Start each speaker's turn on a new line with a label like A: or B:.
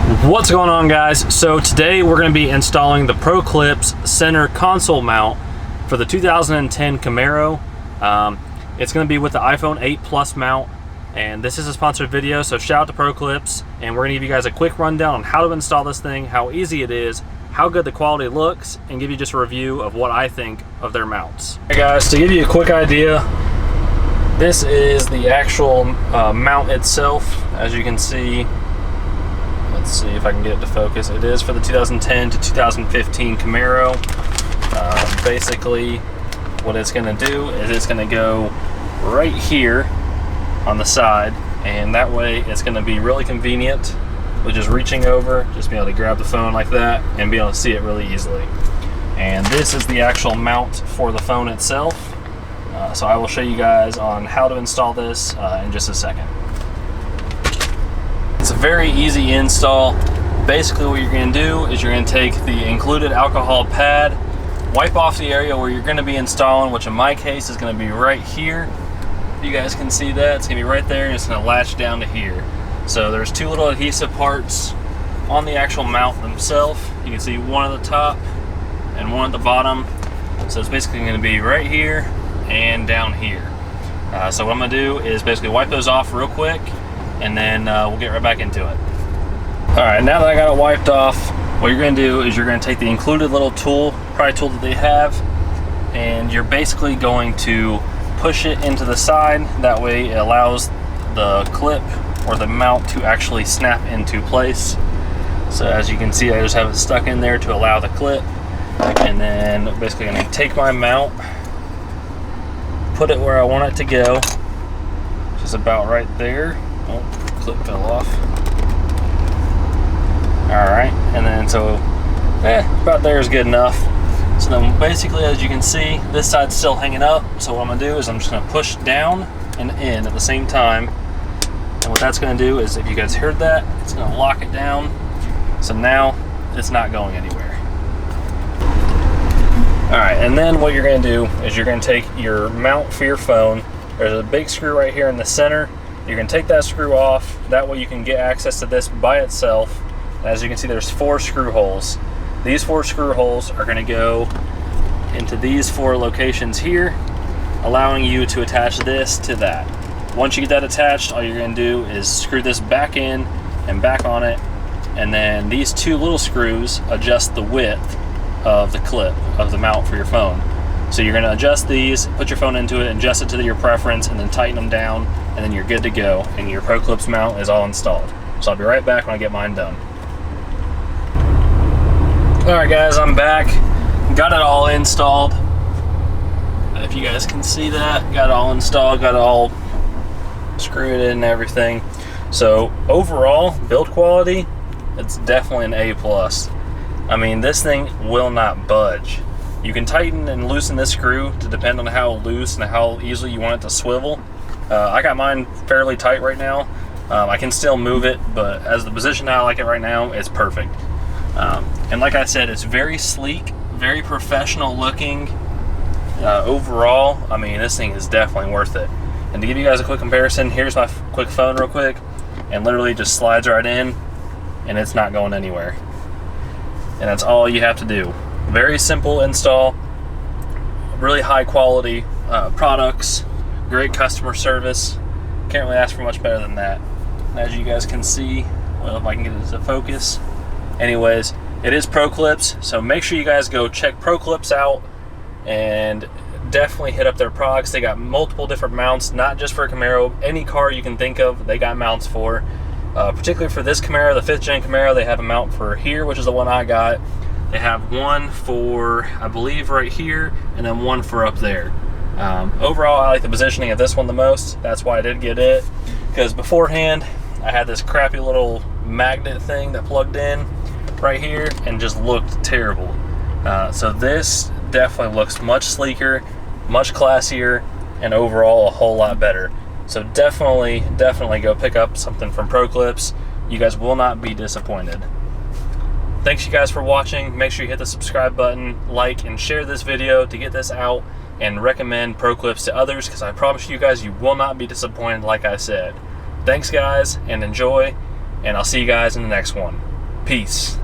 A: What's going on, guys? So today we're going to be installing the ProclipUSA center console mount for the 2010 Camaro. It's going to be with the iPhone 8 Plus mount, and this is a sponsored video, so shout out to ProclipUSA, and we're going to give you guys a quick rundown on how to install this thing, how easy it is, how good the quality looks, and give you just a review of what I think of their mounts. Hey guys, to give you a quick idea, this is the actual mount itself. As you can see, let's see if I can get it to focus. It is for the 2010 to 2015 Camaro. Basically, what it's going to do is it's going to go right here on the side, and that way it's going to be really convenient with just reaching over, just be able to grab the phone like that and be able to see it really easily. And this is the actual mount for the phone itself. So I will show you guys on how to install this in just a second. It's a very easy install. Basically what you're going to do is you're going to take the included alcohol pad, wipe off the area where you're going to be installing, which in my case is going to be right here. You guys can see that. It's going to be right there, and it's going to latch down to here. So there's two little adhesive parts on the actual mount themselves. You can see one at the top and one at the bottom. So it's basically going to be right here and down here. So what I'm going to do is basically wipe those off real quick, and then we'll get right back into it. Alright, now that I got it wiped off, what you're going to do is you're going to take the included little tool, pry tool that they have, and you're basically going to push it into the side. That way it allows the clip or the mount to actually snap into place. So as you can see, I just have it stuck in there to allow the clip, and then basically going to take my mount, put it where I want it to go, which is about right there. Oh, clip fell off. Alright, and then so about there is good enough. So then basically, as you can see, this side's still hanging up. So what I'm going to do is I'm just going to push down and in at the same time. And what that's going to do is, if you guys heard that, it's going to lock it down. So now it's not going anywhere. Alright, and then what you're going to do is you're going to take your mount for your phone. There's a big screw right here in the center. You're going to take that screw off. That way you can get access to this by itself. As you can see, there's 4 screw holes. These 4 screw holes are going to go into these 4 locations here, allowing you to attach this to that. Once you get that attached, all you're going to do is screw this back in and back on it, and then these 2 little screws adjust the width of the clip of the mount for your phone. So you're going to adjust these, put your phone into it, adjust it to your preference, and then tighten them down, and then you're good to go, and your ProclipUSA mount is all installed. So I'll be right back when I get mine done. Alright guys, I'm back. Got it all installed. If you guys can see that, got it all installed, got it all screwed in and everything. So overall, build quality, it's definitely an A+. I mean, this thing will not budge. You can tighten and loosen this screw to depend on how loose and how easily you want it to swivel. I got mine fairly tight right now. I can still move it, but as the position I like it right now, it's perfect. And like I said, it's very sleek, very professional looking. Overall, I mean, this thing is definitely worth it. And to give you guys a quick comparison, here's my quick phone real quick, and literally just slides right in, and it's not going anywhere. And that's all you have to do. Very simple install, really high quality products, great customer service. Can't really ask for much better than that. And as you guys can see, well, if I can get it to focus. Anyways, it is ProclipUSA, so make sure you guys go check ProclipUSA out and definitely hit up their products. They got multiple different mounts, not just for a Camaro. Any car you can think of, they got mounts for. Particularly for this Camaro, the 5th gen Camaro, they have a mount for here, which is the one I got. They have one for, I believe, right here, and then one for up there. Overall, I like the positioning of this one the most. That's why I did get it, because beforehand, I had this crappy little magnet thing that plugged in right here and just looked terrible. So this definitely looks much sleeker, much classier, and overall a whole lot better. So definitely go pick up something from ProclipUSA. You guys will not be disappointed. Thanks you guys for watching. Make sure you hit the subscribe button, like, and share this video to get this out, and recommend ProclipUSA to others, because I promise you guys, you will not be disappointed like I said. Thanks guys, and enjoy, and I'll see you guys in the next one. Peace.